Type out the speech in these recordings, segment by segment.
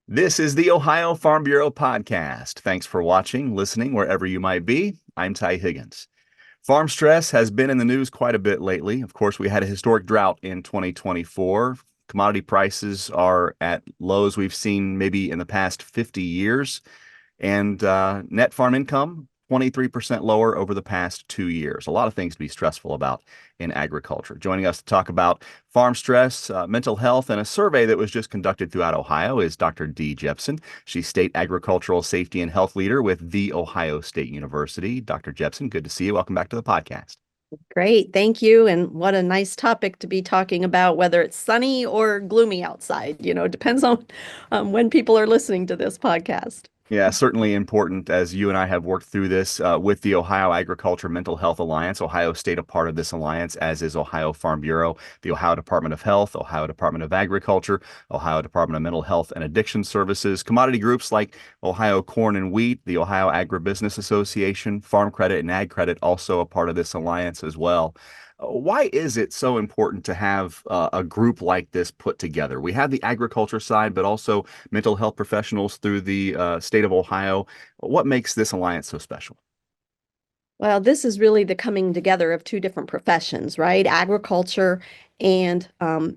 This is the Ohio Farm Bureau podcast. Thanks for watching, listening, wherever you might be. I'm Ty Higgins. Farm stress has been in the news quite a bit lately. Of course, we had a historic drought in 2024. Commodity prices are at lows we've seen maybe in the past 50 years. And net farm income, 23% lower over the past 2 years. A lot of things to be stressful about in agriculture. Joining us to talk about farm stress, mental health, and a survey that was just conducted throughout Ohio is Dr. Dee Jepson. She's State Agricultural Safety and Health Leader with The Ohio State University. Dr. Jepson, good to see you. Welcome back to the podcast. Great, thank you. And what a nice topic to be talking about, whether it's sunny or gloomy outside. It depends on when people are listening to this podcast. Yeah, certainly important as you and I have worked through this with the Ohio Agriculture Mental Health Alliance. Ohio State a part of this alliance, as is Ohio Farm Bureau, the Ohio Department of Health, Ohio Department of Agriculture, Ohio Department of Mental Health and Addiction Services, commodity groups like Ohio Corn and Wheat, the Ohio Agribusiness Association, Farm Credit and Ag Credit, also a part of this alliance as well. Why is it so important to have a group like this put together? We have the agriculture side, but also mental health professionals through the state of Ohio. What makes this alliance so special? Well, this is really the coming together of two different professions, right? Agriculture and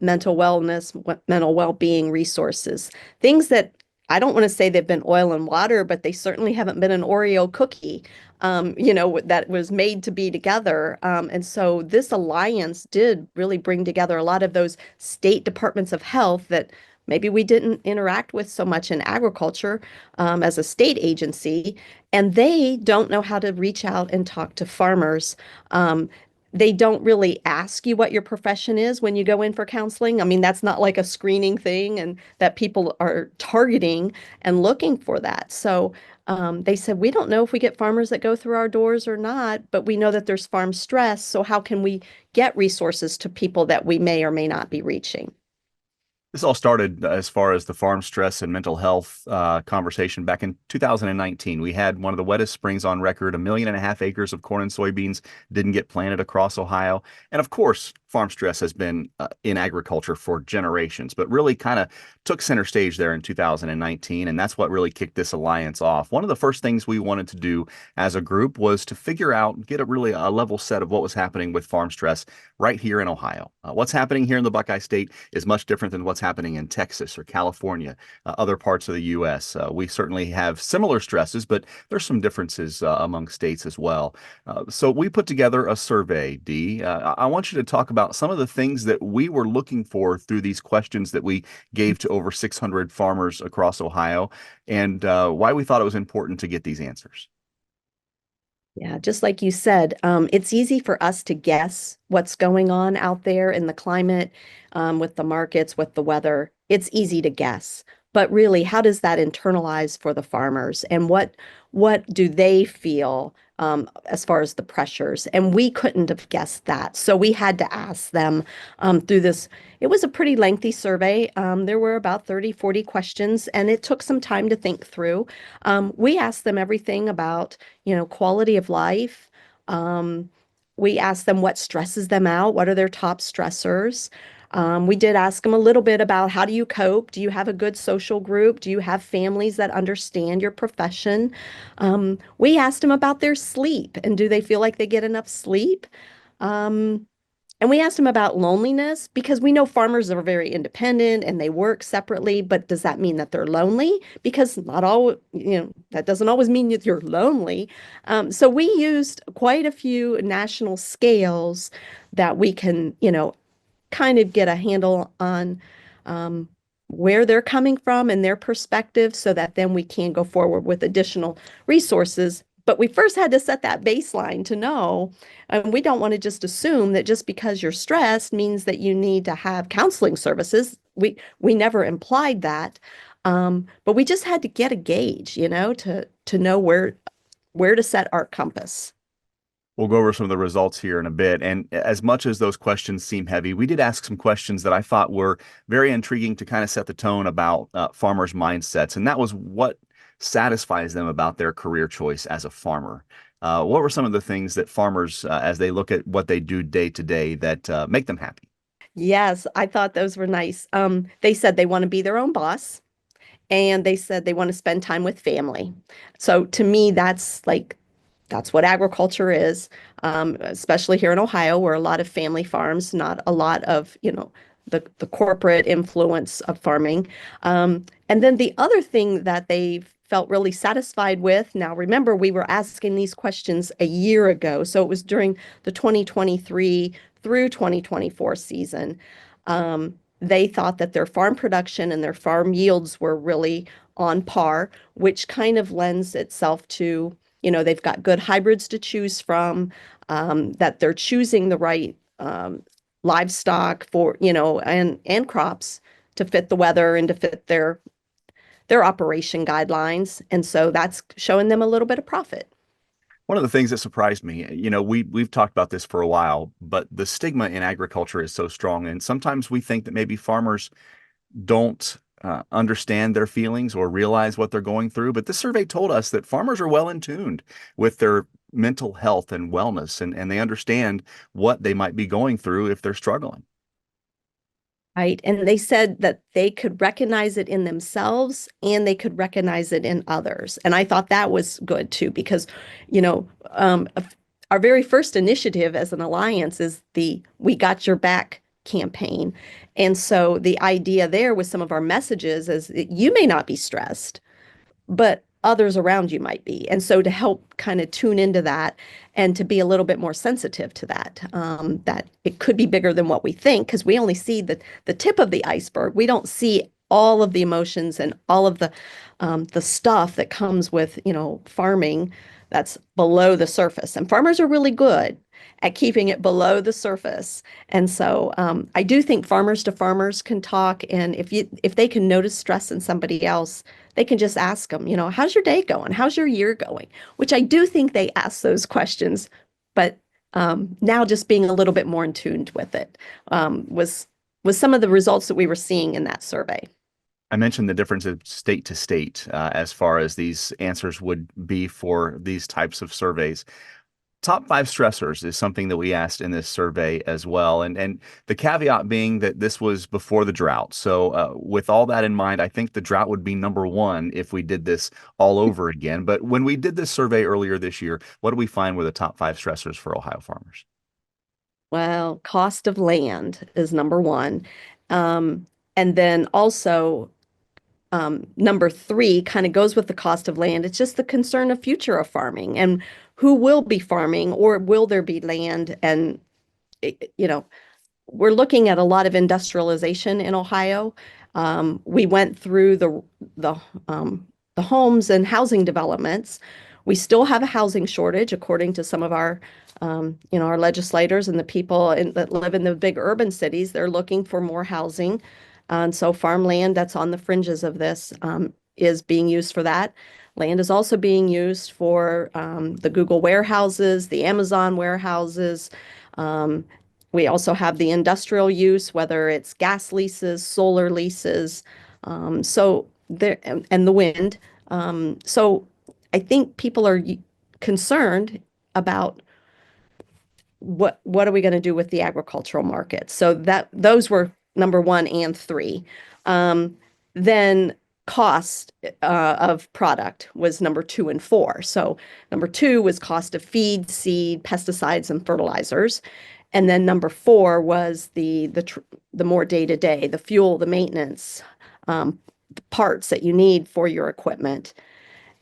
mental wellness, mental well-being resources. Things that I don't want to say they've been oil and water, but they certainly haven't been an Oreo cookie, that was made to be together. And so this alliance did really bring together a lot of those state departments of health that maybe we didn't interact with so much in agriculture as a state agency, and they don't know how to reach out and talk to farmers. They don't really ask you what your profession is when you go in for counseling. I mean, that's not like a screening thing, and that people are targeting and looking for that. So they said, we don't know if we get farmers that go through our doors or not, but we know that there's farm stress. So how can we get resources to people that we may or may not be reaching? This all started as far as the farm stress and mental health conversation back in 2019. We had one of the wettest springs on record. 1.5 million acres of corn and soybeans didn't get planted across Ohio. And of course, farm stress has been in agriculture for generations, but really kind of took center stage there in 2019. And that's what really kicked this alliance off. One of the first things we wanted to do as a group was to figure out, get a level set of what was happening with farm stress right here in Ohio. What's happening here in the Buckeye State is much different than what's happening in Texas or California, other parts of the U.S. We certainly have similar stresses, but there's some differences among states as well. So we put together a survey, Dee. I want you to talk about some of the things that we were looking for through these questions that we gave to over 600 farmers across Ohio, and why we thought it was important to get these answers. Yeah, just like you said, it's easy for us to guess what's going on out there in the climate, with the markets, with the weather. It's easy to guess. But really, how does that internalize for the farmers? And what do they feel as far as the pressures? And we couldn't have guessed that. So we had to ask them through this. It was a pretty lengthy survey. There were about 30, 40 questions, and it took some time to think through. We asked them everything about, quality of life. We asked them what stresses them out, what are their top stressors. We did ask them a little bit about how do you cope? Do you have a good social group? Do you have families that understand your profession? We asked them about their sleep and do they feel like they get enough sleep? Um, and we asked them about loneliness because we know farmers are very independent and they work separately, but does that mean that they're lonely? Because not all, that doesn't always mean that you're lonely. So we used quite a few national scales that we can, kind of get a handle on um, where they're coming from and their perspective so that then we can go forward with additional resources. But we first had to set that baseline to know, and we don't want to just assume that just because you're stressed means that you need to have counseling services. We never implied that, but we just had to get a gauge, to know where to set our compass. We'll go over some of the results here in a bit. And as much as those questions seem heavy, we did ask some questions that I thought were very intriguing to kind of set the tone about farmers' mindsets. And that was what satisfies them about their career choice as a farmer. What were some of the things that farmers, as they look at what they do day to day, that make them happy? Yes, I thought those were nice. They said they want to be their own boss and they said they want to spend time with family. So to me, that's what agriculture is, especially here in Ohio, where a lot of family farms, not a lot of, the corporate influence of farming. And then the other thing that they felt really satisfied with, now remember, we were asking these questions a year ago, so it was during the 2023 through 2024 season. They thought that their farm production and their farm yields were really on par, which kind of lends itself to, they've got good hybrids to choose from, that they're choosing the right livestock for, and crops to fit the weather and to fit their operation guidelines. And so that's showing them a little bit of profit. One of the things that surprised me, we've talked about this for a while, but the stigma in agriculture is so strong, and sometimes we think that maybe farmers don't understand their feelings or realize what they're going through. But this survey told us that farmers are well in tuned with their mental health and wellness, and they understand what they might be going through if they're struggling. Right. And they said that they could recognize it in themselves and they could recognize it in others. And I thought that was good too, because, you know, our very first initiative as an alliance is the We Got Your Back campaign. And so the idea there with some of our messages is that you may not be stressed, but others around you might be. And so to help kind of tune into that and to be a little bit more sensitive to that, that it could be bigger than what we think, because we only see the tip of the iceberg. We don't see all of the emotions and all of the stuff that comes with, farming that's below the surface. And farmers are really good at keeping it below the surface. And so I do think farmers to farmers can talk, and if they can notice stress in somebody else, they can just ask them, how's your day going? How's your year going? Which I do think they ask those questions, but now just being a little bit more in tuned with it was some of the results that we were seeing in that survey. I mentioned the difference of state to state as far as these answers would be for these types of surveys. Top five stressors is something that we asked in this survey as well. And the caveat being that this was before the drought. So with all that in mind, I think the drought would be number one if we did this all over again. But when we did this survey earlier this year, what did we find were the top five stressors for Ohio farmers? Well, cost of land is number one. And then also number three kind of goes with the cost of land. It's just the concern of future of farming and who will be farming, or will there be land? And, you know, we're looking at a lot of industrialization in Ohio. We went through the the homes and housing developments. We still have a housing shortage, according to some of our legislators and the people that live in the big urban cities. They're looking for more housing, and so farmland that's on the fringes of this is being used for that. Land is also being used for the Google warehouses, the Amazon warehouses. Um, we also have the industrial use, whether it's gas leases, solar leases, so there and the wind. So I think people are concerned about what are we going to do with the agricultural market. So that those were number one and three. Then cost of product was number two and four. So number two was cost of feed, seed, pesticides, and fertilizers. And then number four was the more day to day, the fuel, the maintenance, the parts that you need for your equipment.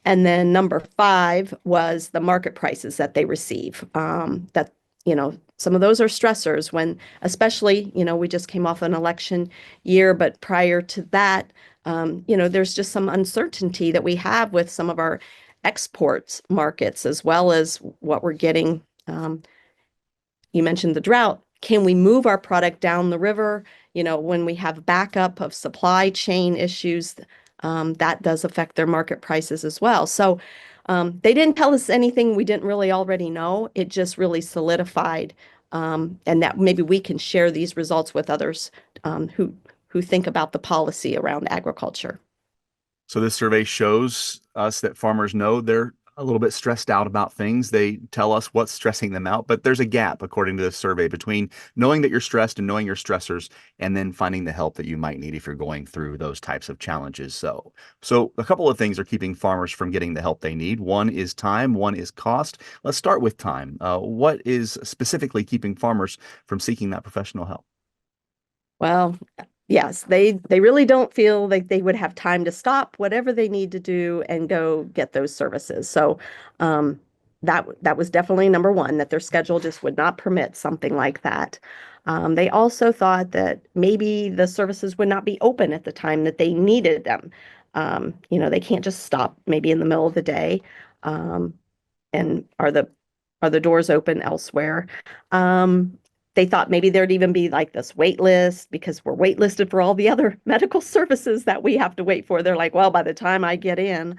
And then number five was the market prices that they receive. Some of those are stressors when, especially, we just came off an election year, but prior to that, there's just some uncertainty that we have with some of our exports markets, as well as what we're getting. You mentioned the drought. Can we move our product down the river? When we have backup of supply chain issues, that does affect their market prices as well. So they didn't tell us anything we didn't really already know. It just really solidified, and that maybe we can share these results with others who think about the policy around agriculture. So this survey shows us that farmers know they're a little bit stressed out about things. They tell us what's stressing them out, but there's a gap, according to this survey, between knowing that you're stressed and knowing your stressors, and then finding the help that you might need if you're going through those types of challenges. So a couple of things are keeping farmers from getting the help they need. One is time, one is cost. Let's start with time. What is specifically keeping farmers from seeking that professional help? Well, yes, they really don't feel like they would have time to stop whatever they need to do and go get those services. So um, that was definitely number one, that their schedule just would not permit something like that. They also thought that maybe the services would not be open at the time that they needed them. They can't just stop maybe in the middle of the day. Um, and are the doors open elsewhere? Um, they thought maybe there'd even be like this wait list because we're waitlisted for all the other medical services that we have to wait for. They're like, well, by the time I get in,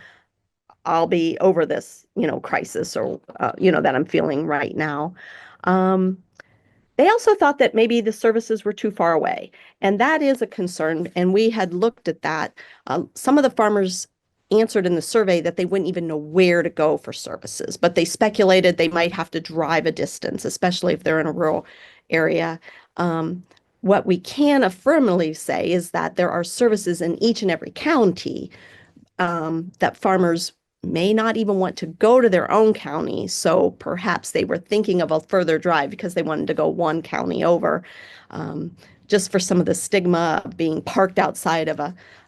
I'll be over this, crisis or that I'm feeling right now. Um, they also thought that maybe the services were too far away, and that is a concern. And we had looked at that. Some of the farmers answered in the survey that they wouldn't even know where to go for services, but they speculated they might have to drive a distance, especially if they're in a rural area. Um, what we can affirmatively say is that there are services in each and every county that farmers may not even want to go to their own county. So perhaps they were thinking of a further drive because they wanted to go one county over, um, just for some of the stigma of being parked outside of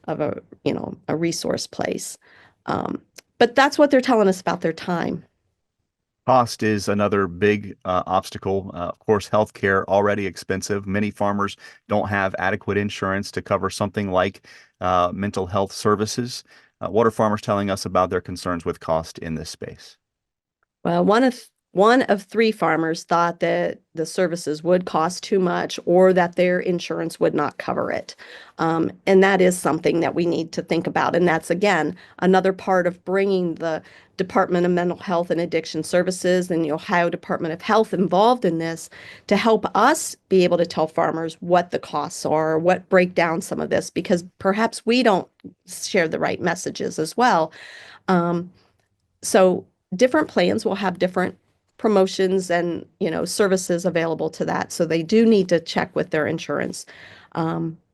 a resource place. Um, but that's what they're telling us about their time. Cost is another big obstacle. Of course, healthcare already expensive. Many farmers don't have adequate insurance to cover something like mental health services. What are farmers telling us about their concerns with cost in this space? Well, one of three farmers thought that the services would cost too much or that their insurance would not cover it. And that is something that we need to think about. And that's, again, another part of bringing the Department of Mental Health and Addiction Services and the Ohio Department of Health involved in this to help us be able to tell farmers what the costs are, what break down some of this, because perhaps we don't share the right messages as well. Um, so different plans will have different promotions and, services available to that. So they do need to check with their insurance.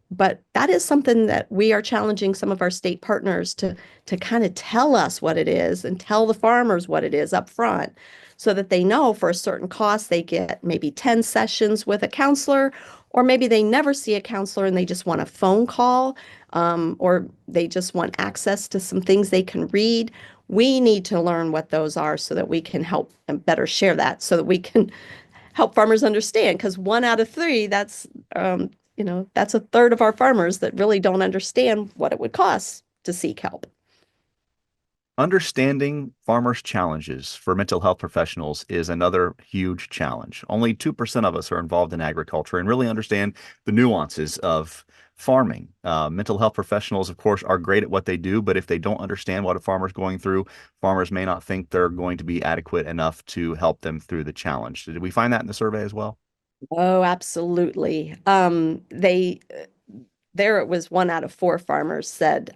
But that is something that we are challenging some of our state partners to kind of tell us what it is and tell the farmers what it is up front so that they know for a certain cost they get maybe 10 sessions with a counselor, or maybe they never see a counselor and they just want a phone call, or they just want access to some things they can read. We need to learn what those are so that we can help and better share that so that we can help farmers understand. Because one out of three, that's a third of our farmers that really don't understand what it would cost to seek help. Understanding farmers' challenges for mental health professionals is another huge challenge. Only 2% of us are involved in agriculture and really understand the nuances of farming. Mental health professionals, of course, are great at what they do, but if they don't understand what a farmer's going through, farmers may not think they're going to be adequate enough to help them through the challenge. Did we find that in the survey as well? Oh, absolutely. There it was one out of four farmers said,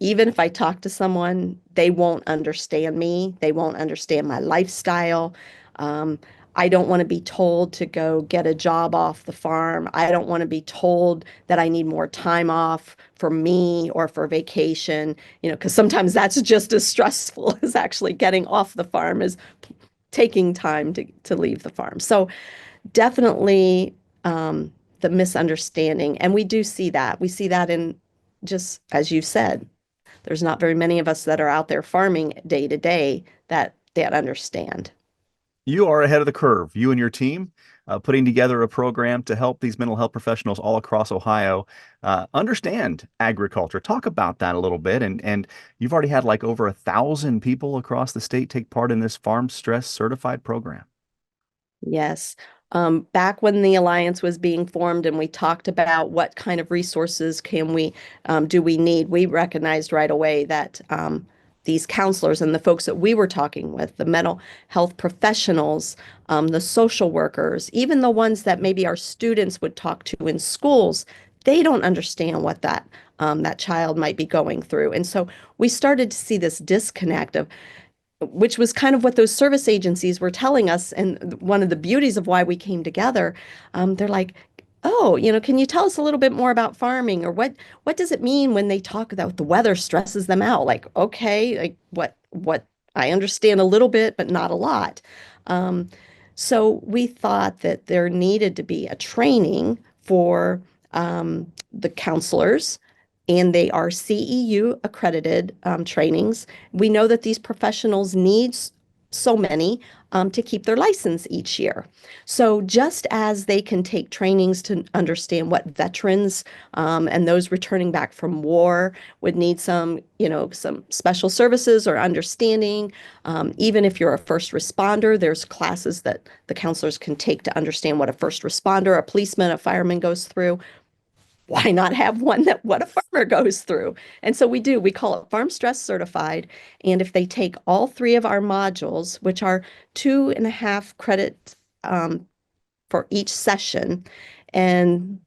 even if I talk to someone, they won't understand me. They won't understand my lifestyle. Um, I don't want to be told to go get a job off the farm. I don't want to be told that I need more time off for me or for vacation, because sometimes that's just as stressful as actually getting off the farm, is taking time to leave the farm. So definitely the misunderstanding. And we do see that. We see that in, just as you said, there's not very many of us that are out there farming day to day that understand. You are ahead of the curve, you and your team, putting together a program to help these mental health professionals all across Ohio understand agriculture. Talk about that a little bit. And you've already had like over 1,000 people across the state take part in this Farm Stress Certified program. Yes. Back when the alliance was being formed and we talked about what kind of resources do we need, we recognized right away that these counselors and the folks that we were talking with, the mental health professionals, the social workers, even the ones that maybe our students would talk to in schools, they don't understand what that child might be going through. And so we started to see this disconnect of which was kind of what those service agencies were telling us. And one of the beauties of why we came together, they're like, oh, can you tell us a little bit more about farming, or what does it mean when they talk about the weather stresses them out? Like, okay, like what I understand a little bit, but not a lot. Um, so we thought that there needed to be a training for the counselors, and they are CEU accredited trainings. We know that these professionals need so many to keep their license each year. So just as they can take trainings to understand what veterans and those returning back from war would need some special services or understanding. Even if you're a first responder, there's classes that the counselors can take to understand what a first responder, a policeman, a fireman goes through. Why not have one that what a farmer goes through? And so we do. We call it Farm Stress Certified. And if they take all three of our modules, which are 2.5 credits for each session, and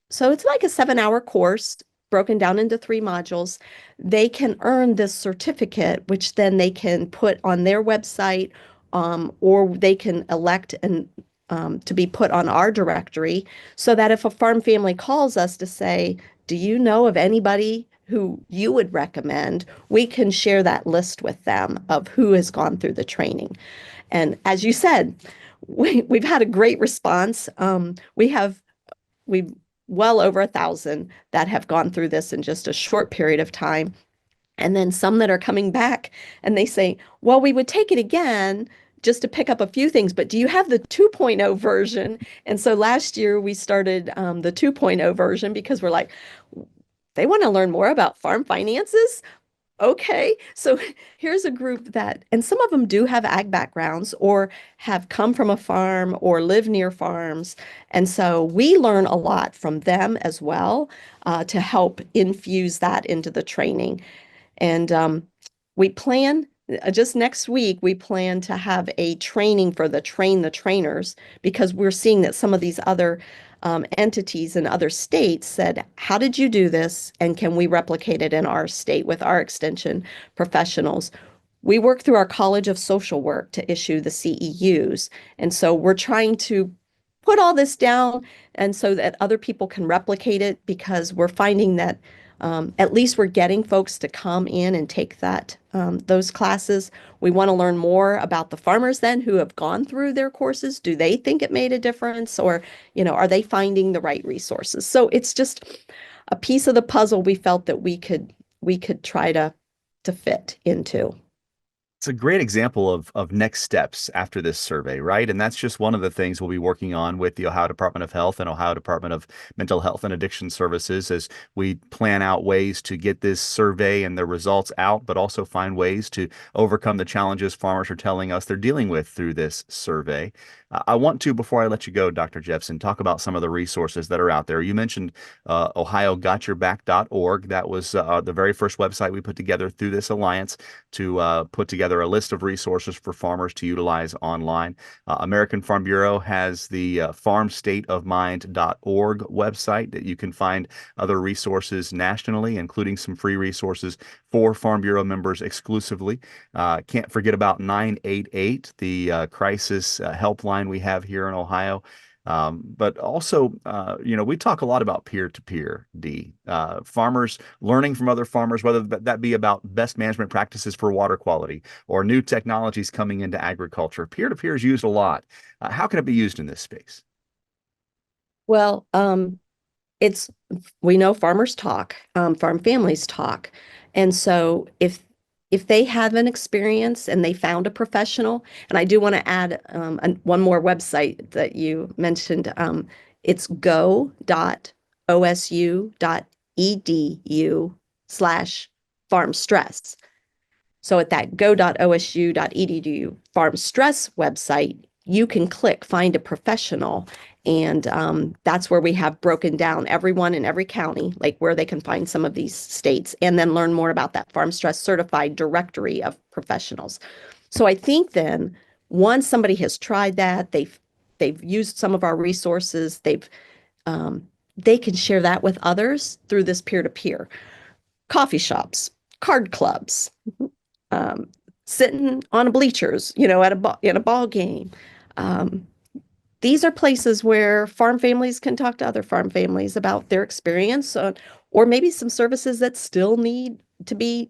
so it's like a 7-hour course broken down into three modules, they can earn this certificate, which then they can put on their website, or they can elect and to be put on our directory, so that if a farm family calls us to say, do you know of anybody who you would recommend, we can share that list with them of who has gone through the training. And as you said, we've had a great response. We've well over 1,000 that have gone through this in just a short period of time. And then some that are coming back and they say, well, we would take it again just to pick up a few things, but do you have the 2.0 version? And so last year we started the 2.0 version because we're like, they want to learn more about farm finances. Okay, so here's a group that, and some of them do have ag backgrounds or have come from a farm or live near farms. And so we learn a lot from them as well to help infuse that into the training. And we plan just next week, we plan to have a training for the train the trainers, because we're seeing that some of these other entities in other states said, how did you do this? And can we replicate it in our state with our extension professionals? We work through our College of Social Work to issue the CEUs. And so we're trying to put all this down and so that other people can replicate it, because we're finding that at least we're getting folks to come in and take those classes. We want to learn more about the farmers then who have gone through their courses. Do they think it made a difference, or, are they finding the right resources? So it's just a piece of the puzzle we felt that we could try to fit into. It's a great example of next steps after this survey, right? And that's just one of the things we'll be working on with the Ohio Department of Health and Ohio Department of Mental Health and Addiction Services as we plan out ways to get this survey and the results out, but also find ways to overcome the challenges farmers are telling us they're dealing with through this survey. I want to, before I let you go, Dr. Jeffson, talk about some of the resources that are out there. You mentioned ohiogotyourback.org. That was the very first website we put together through this alliance to put together a list of resources for farmers to utilize online. American Farm Bureau has the farmstateofmind.org website that you can find other resources nationally, including some free resources for Farm Bureau members exclusively. Can't forget about 988, the crisis helpline we have here in Ohio. But also, we talk a lot about peer-to-peer, D. Farmers learning from other farmers, whether that be about best management practices for water quality or new technologies coming into agriculture. Peer-to-peer is used a lot. How can it be used in this space? Well, it's we know farmers talk, farm families talk. And so if they have an experience and they found a professional, and I do want to add one more website that you mentioned. It's go.osu.edu/farm stress. So at that go.osu.edu farm stress website, you can click find a professional. And that's where we have broken down everyone in every county, like where they can find some of these states, and then learn more about that farm stress certified directory of professionals. So I think then once somebody has tried that, they've used some of our resources, they can share that with others through this peer-to-peer coffee shops, card clubs, um, sitting on a bleachers, at in a ball game. Um, these are places where farm families can talk to other farm families about their experience or maybe some services that still need to be,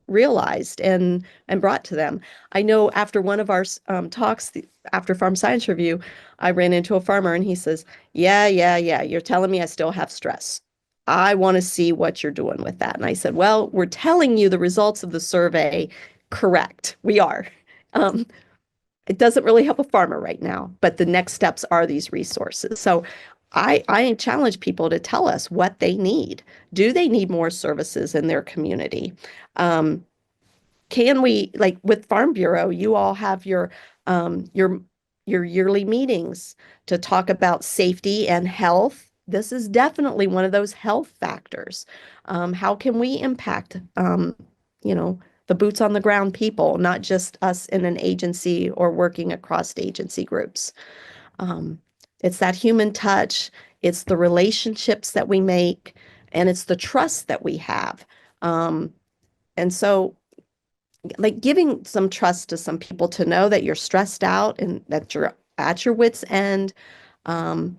realized and brought to them. I know after one of our talks, after Farm Science Review, I ran into a farmer and he says, "Yeah, yeah, yeah, you're telling me I still have stress. I want to see what you're doing with that." And I said, "Well, we're telling you the results of the survey. Correct. We are. Um, it doesn't really help a farmer right now, but the next steps are these resources." So I challenge people to tell us what they need. Do they need more services in their community? Um, can we, like with Farm Bureau, you all have um, your your yearly meetings to talk about safety and health. This is definitely one of those health factors. How can we impact, you know, the boots on the ground people, not just us in an agency or working across agency groups? Um, it's that human touch, it's the relationships that we make, and it's the trust that we have. And so like giving some trust to some people to know that you're stressed out and that you're at your wit's end. Um,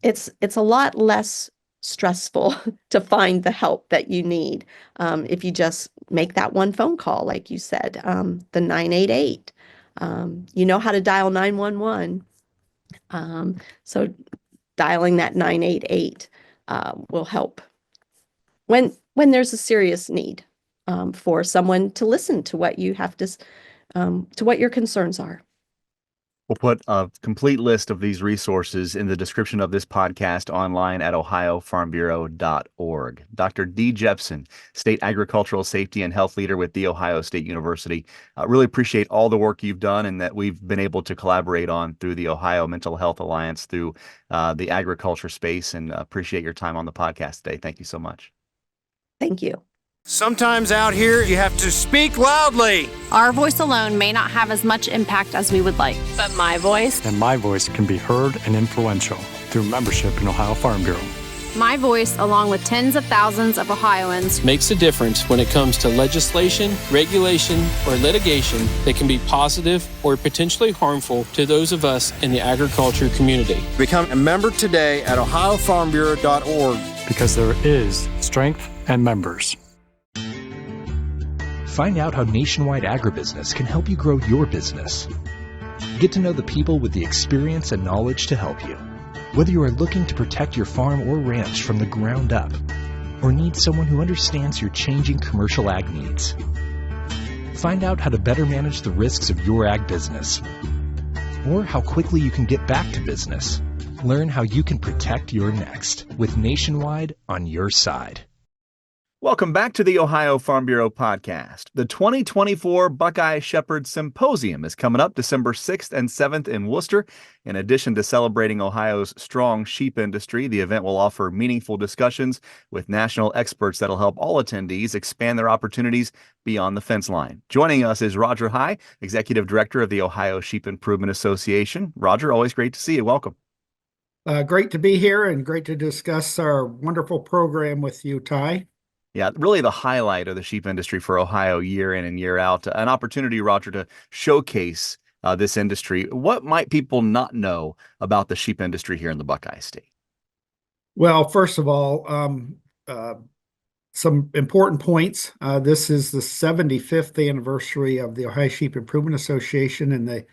it's a lot less stressful to find the help that you need if you just make that one phone call, like you said, the 988. You know how to dial 911. So dialing that 988 will help when there's a serious need for someone to listen to what you have to what your concerns are. We'll put a complete list of these resources in the description of this podcast online at ohiofarmbureau.org. Dr. Dee Jepson, State Agricultural Safety and Health Leader with The Ohio State University. Really appreciate all the work you've done and that we've been able to collaborate on through the Ohio Mental Health Alliance, through the agriculture space, and appreciate your time on the podcast today. Thank you so much. Thank you. Sometimes out here, you have to speak loudly. Our voice alone may not have as much impact as we would like, but my voice and my voice can be heard and influential through membership in Ohio Farm Bureau. My voice, along with tens of thousands of Ohioans, makes a difference when it comes to legislation, regulation, or litigation that can be positive or potentially harmful to those of us in the agriculture community. Become a member today at ohiofarmbureau.org. Because there is strength and members. Find out how Nationwide Agribusiness can help you grow your business. Get to know the people with the experience and knowledge to help you. Whether you are looking to protect your farm or ranch from the ground up, or need someone who understands your changing commercial ag needs. Find out how to better manage the risks of your ag business, or how quickly you can get back to business. Learn how you can protect your next with Nationwide on your side. Welcome back to the Ohio Farm Bureau podcast. The 2024 Buckeye Shepherd Symposium is coming up December 6th and 7th in Worcester. In addition to celebrating Ohio's strong sheep industry, the event will offer meaningful discussions with national experts that'll help all attendees expand their opportunities beyond the fence line. Joining us is Roger High, Executive Director of the Ohio Sheep Improvement Association. Roger, always great to see you. Welcome. Great to be here and great to discuss our wonderful program with you, Ty. Yeah, really the highlight of the sheep industry for Ohio year in and year out. An opportunity, Roger, to showcase this industry. What might people not know about the sheep industry here in the Buckeye State? Well, first of all, some important points. This is the 75th anniversary of the Ohio Sheep Improvement Association and the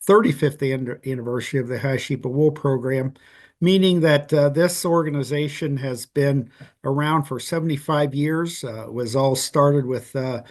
35th anniversary of the Ohio Sheep and Wool Program, meaning that this organization has been around for 75 years. It was all started with a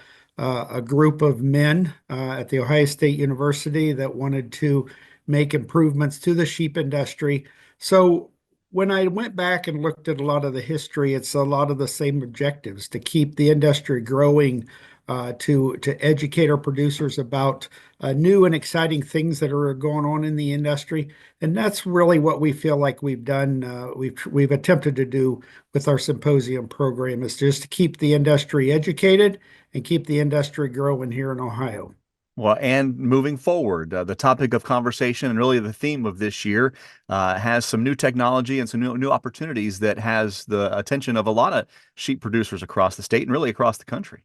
group of men at the Ohio State University that wanted to make improvements to the sheep industry. So when I went back and looked at a lot of the history, it's a lot of the same objectives: to keep the industry growing, to educate our producers about new and exciting things that are going on in the industry. And that's really what we feel like we've done. We've attempted to do with our symposium program, is just to keep the industry educated and keep the industry growing here in Ohio. Well, and moving forward, the topic of conversation and really the theme of this year has some new technology and some new opportunities that has the attention of a lot of sheep producers across the state and really across the country.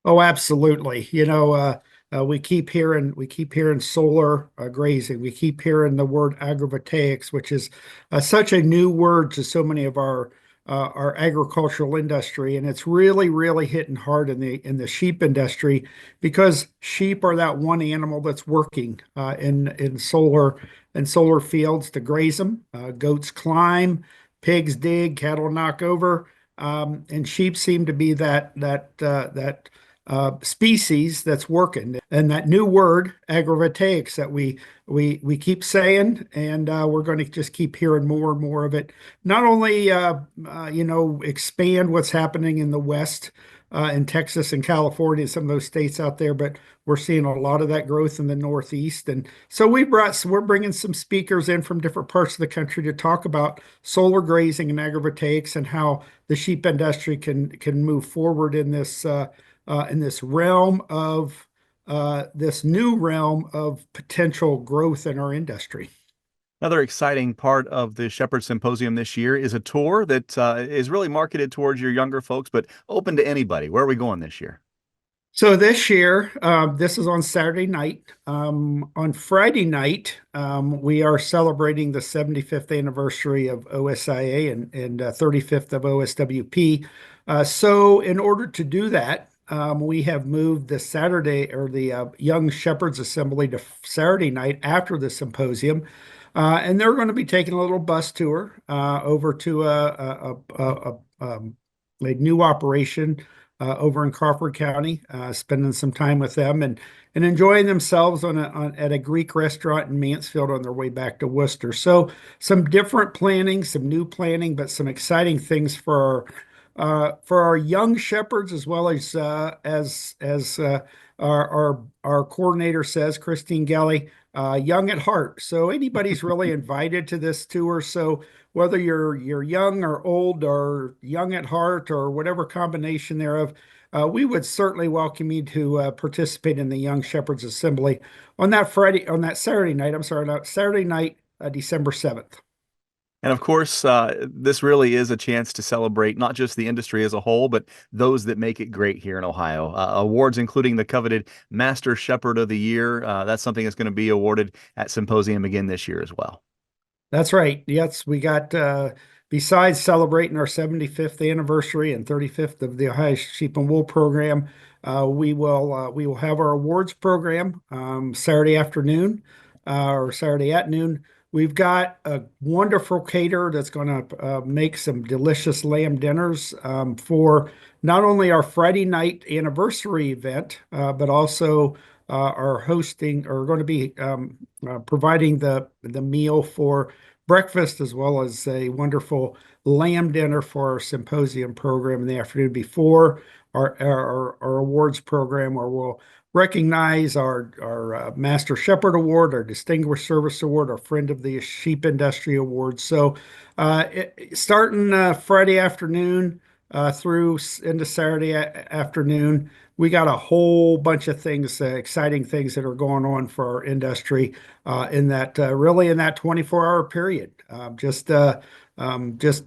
Oh, absolutely. We keep hearing solar grazing. We keep hearing the word agrivoltaics, which is such a new word to so many of our agricultural industry, and it's really, really hitting hard in the sheep industry because sheep are that one animal that's working in solar fields to graze them. Goats climb, pigs dig, cattle knock over, and sheep seem to be that species that's working. And that new word, agrivoltaics, that we keep saying, and we're going to just keep hearing more and more of it. Not only expand what's happening in the West, in Texas and California, some of those states out there, but we're seeing a lot of that growth in the Northeast. And so we're bringing some speakers in from different parts of the country to talk about solar grazing and agrivoltaics and how the sheep industry can move forward in this realm of this new realm of potential growth in our industry. Another exciting part of the Shepherd Symposium this year is a tour that is really marketed towards your younger folks, but open to anybody. Where are we going this year? So this year, this is on Saturday night. On Friday night, we are celebrating the 75th anniversary of OSIA and 35th of OSWP. So in order to do that, we have moved the Saturday or the Young Shepherds Assembly to Saturday night after the symposium. And they're going to be taking a little bus tour over to a new operation over in Crawford County, spending some time with them and enjoying themselves at a Greek restaurant in Mansfield on their way back to Worcester. So some different planning, some new planning, but some exciting things for our young shepherds as well as our coordinator says, Christine Gelly, young at heart. So anybody's really invited to this tour. So whether you're young or old or young at heart or whatever combination thereof, we would certainly welcome you to participate in the Young Shepherds Assembly on that Saturday night. I'm sorry, not Saturday night, December 7th. And of course, this really is a chance to celebrate not just the industry as a whole, but those that make it great here in Ohio. Awards including the coveted Master Shepherd of the Year. That's something that's going to be awarded at Symposium again this year as well. That's right. Yes, we got besides celebrating our 75th anniversary and 35th of the Ohio Sheep and Wool program, we will have our awards program Saturday afternoon or Saturday at noon. We've got a wonderful caterer that's going to make some delicious lamb dinners for not only our Friday night anniversary event, but also are hosting or going to be providing the meal for breakfast as well as a wonderful lamb dinner for our symposium program in the afternoon before our awards program, where we'll recognize our Master Shepherd Award, our Distinguished Service Award, our Friend of the Sheep Industry Award. So starting Friday afternoon through into Saturday afternoon, we got a whole bunch of things, exciting things that are going on for our industry really in that 24-hour period. Just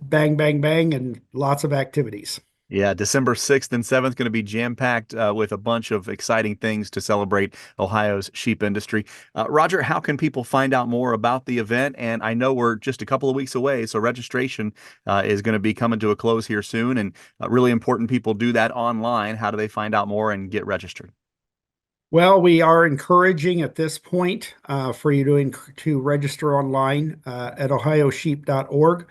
bang, bang, bang, and lots of activities. Yeah, December 6th and 7th going to be jam-packed with a bunch of exciting things to celebrate Ohio's sheep industry. Roger, how can people find out more about the event? And I know we're just a couple of weeks away, so registration is going to be coming to a close here soon. And really important people do that online. How do they find out more and get registered? Well, we are encouraging at this point for you to register online at ohiosheep.org.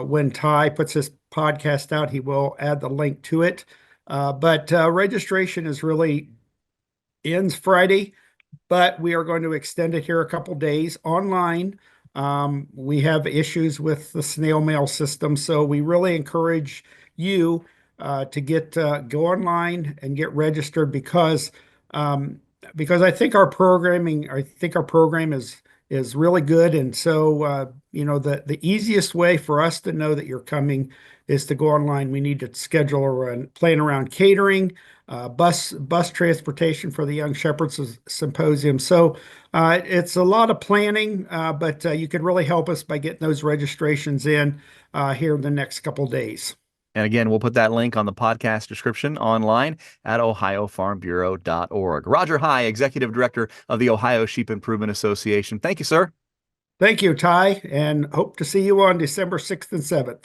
When Ty puts his podcast out, he will add the link to it. But registration is really ends Friday, but we are going to extend it here a couple days online. We have issues with the snail mail system, so we really encourage you to go online and get registered because I think our program is really good, and so the easiest way for us to know that you're coming is to go online. We need to schedule or plan around catering, bus transportation for the Young Shepherds Symposium. So it's a lot of planning, but you can really help us by getting those registrations in here in the next couple days. And again, we'll put that link on the podcast description online at ohiofarmbureau.org. Roger High, Executive Director of the Ohio Sheep Improvement Association. Thank you, sir. Thank you, Ty, and hope to see you on December 6th and 7th.